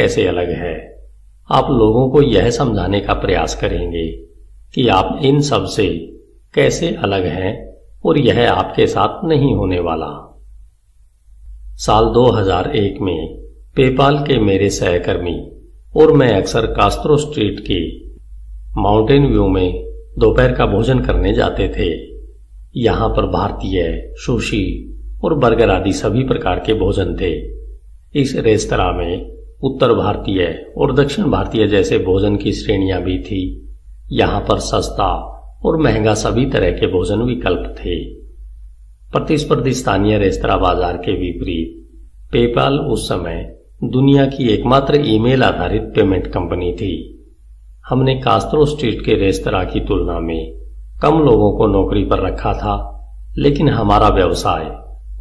कैसे अलग है। आप लोगों को यह समझाने का प्रयास करेंगे कि आप इन सब से कैसे अलग हैं और यह आपके साथ नहीं होने वाला। साल 2001 में पेपाल के मेरे सहकर्मी और मैं अक्सर कास्त्रो स्ट्रीट के माउंटेन व्यू में दोपहर का भोजन करने जाते थे। यहाँ पर भारतीय, सुशी और बर्गर आदि सभी प्रकार के भोजन थे। इस रेस्तरां में उत्तर भारतीय और दक्षिण भारतीय जैसे भोजन की श्रेणियां भी थी। यहाँ पर सस्ता और महंगा सभी तरह के भोजन विकल्प थे। प्रतिस्पर्धी स्थानीय रेस्तरां बाजार के विपरीत पेपाल उस समय दुनिया की एकमात्र ईमेल आधारित पेमेंट कंपनी थी। हमने कास्त्रो स्ट्रीट के रेस्तरां की तुलना में कम लोगों को नौकरी पर रखा था, लेकिन हमारा व्यवसाय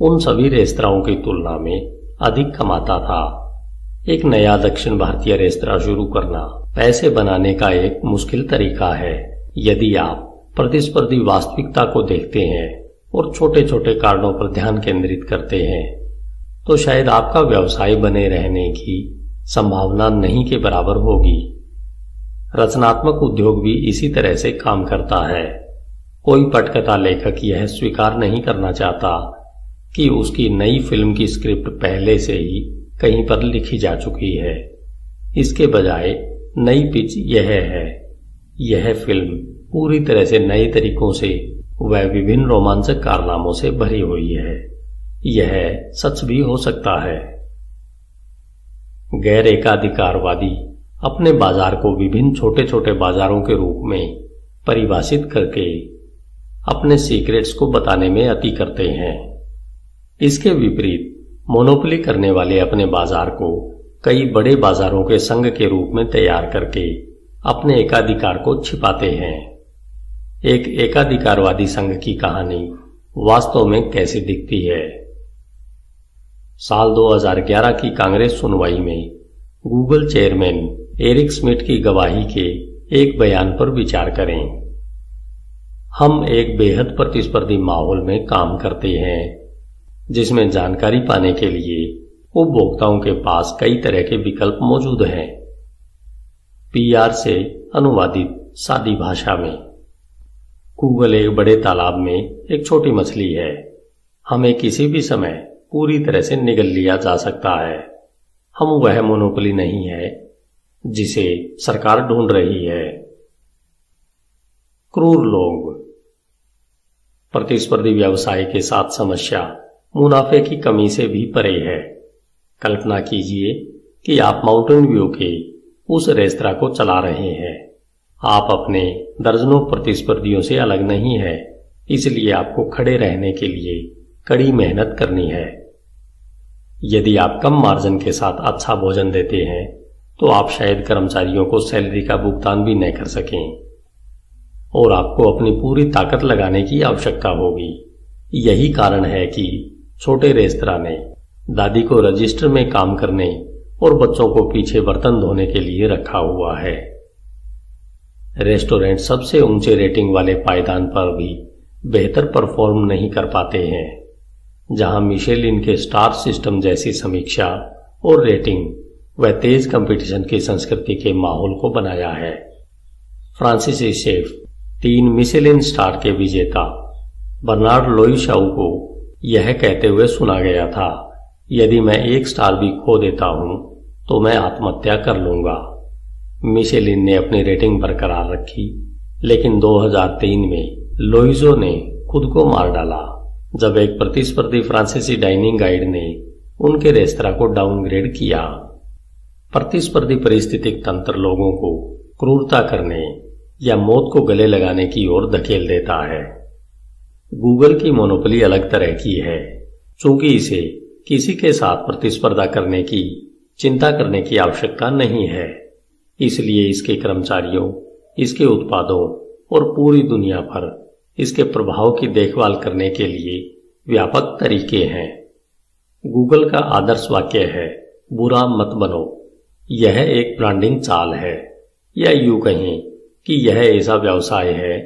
उन सभी रेस्तराओं की तुलना में अधिक कमाता था। एक नया दक्षिण भारतीय रेस्तरां शुरू करना पैसे बनाने का एक मुश्किल तरीका है। यदि आप प्रतिस्पर्धी वास्तविकता को देखते हैं और छोटे छोटे कारणों पर ध्यान केंद्रित करते हैं, तो शायद आपका व्यवसाय बने रहने की संभावना नहीं के बराबर होगी। रचनात्मक उद्योग भी इसी तरह से काम करता है। कोई पटकथा लेखक यह स्वीकार नहीं करना चाहता कि उसकी नई फिल्म की स्क्रिप्ट पहले से ही कहीं पर लिखी जा चुकी है। इसके बजाय नई पिच यह है, यह फिल्म पूरी तरह से नए तरीकों से व विभिन्न रोमांचक कारनामों से भरी हुई है। यह सच भी हो सकता है। गैर एकाधिकारवादी अपने बाजार को विभिन्न छोटे छोटे बाजारों के रूप में परिभाषित करके अपने सीक्रेट्स को बताने में अति करते हैं। इसके विपरीत मोनोपोली करने वाले अपने बाजार को कई बड़े बाजारों के संघ के रूप में तैयार करके अपने एकाधिकार को छिपाते हैं। एक एकाधिकारवादी संघ की कहानी वास्तव में कैसी दिखती है। साल 2011 की कांग्रेस सुनवाई में गूगल चेयरमैन एरिक स्मिथ की गवाही के एक बयान पर विचार करें। हम एक बेहद प्रतिस्पर्धी माहौल में काम करते हैं, जिसमें जानकारी पाने के लिए उपभोक्ताओं के पास कई तरह के विकल्प मौजूद हैं। PR से अनुवादित सादी भाषा में, गूगल एक बड़े तालाब में एक छोटी मछली है। हमें किसी भी समय पूरी तरह से निगल लिया जा सकता है। हम वह मोनोपोली नहीं है जिसे सरकार ढूंढ रही है। क्रूर लोग। प्रतिस्पर्धी व्यवसाय के साथ समस्या मुनाफे की कमी से भी परे है। कल्पना कीजिए कि आप माउंटेन व्यू के उस रेस्तरां को चला रहे हैं। आप अपने दर्जनों प्रतिस्पर्धियों से अलग नहीं है, इसलिए आपको खड़े रहने के लिए कड़ी मेहनत करनी है। यदि आप कम मार्जिन के साथ अच्छा भोजन देते हैं, तो आप शायद कर्मचारियों को सैलरी का भुगतान भी न कर सकें और आपको अपनी पूरी ताकत लगाने की आवश्यकता होगी। यही कारण है कि छोटे रेस्तरां ने दादी को रजिस्टर में काम करने और बच्चों को पीछे बर्तन धोने के लिए रखा हुआ है। रेस्टोरेंट सबसे ऊंचे रेटिंग वाले पायदान पर भी बेहतर परफॉर्म नहीं कर पाते हैं, जहां मिशेलिन के स्टार सिस्टम जैसी समीक्षा और रेटिंग व तेज कंपटीशन की संस्कृति के माहौल को बनाया है। फ्रांसीसी शेफ 3 मिशेलिन स्टार के विजेता बर्नार्ड लोइशाऊ को यह कहते हुए सुना गया था, यदि मैं 1 स्टार भी खो देता हूं तो मैं आत्महत्या कर लूंगा। मिशेलिन ने अपनी रेटिंग बरकरार रखी, लेकिन 2003 में लोइजो ने खुद को मार डाला जब एक प्रतिस्पर्धी फ्रांसीसी डाइनिंग गाइड ने उनके रेस्तरां को डाउनग्रेड किया। प्रतिस्पर्धी परिस्थितिक तंत्र लोगों को क्रूरता करने या मौत को गले लगाने की ओर धकेल देता है। गूगल की मोनोपोली अलग तरह की है, चूंकि इसे किसी के साथ प्रतिस्पर्धा करने की चिंता करने की आवश्यकता नहीं है, इसलिए इसके कर्मचारियों, इसके उत्पादों और पूरी दुनिया पर इसके प्रभाव की देखभाल करने के लिए व्यापक तरीके हैं। गूगल का आदर्श वाक्य है, बुरा मत बनो। यह एक ब्रांडिंग चाल है, या यूं कहें कि यह ऐसा व्यवसाय है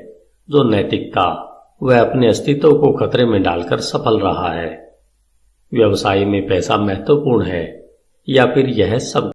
जो नैतिकता व अपने अस्तित्व को खतरे में डालकर सफल रहा है। व्यवसाय में पैसा महत्वपूर्ण है या फिर यह सब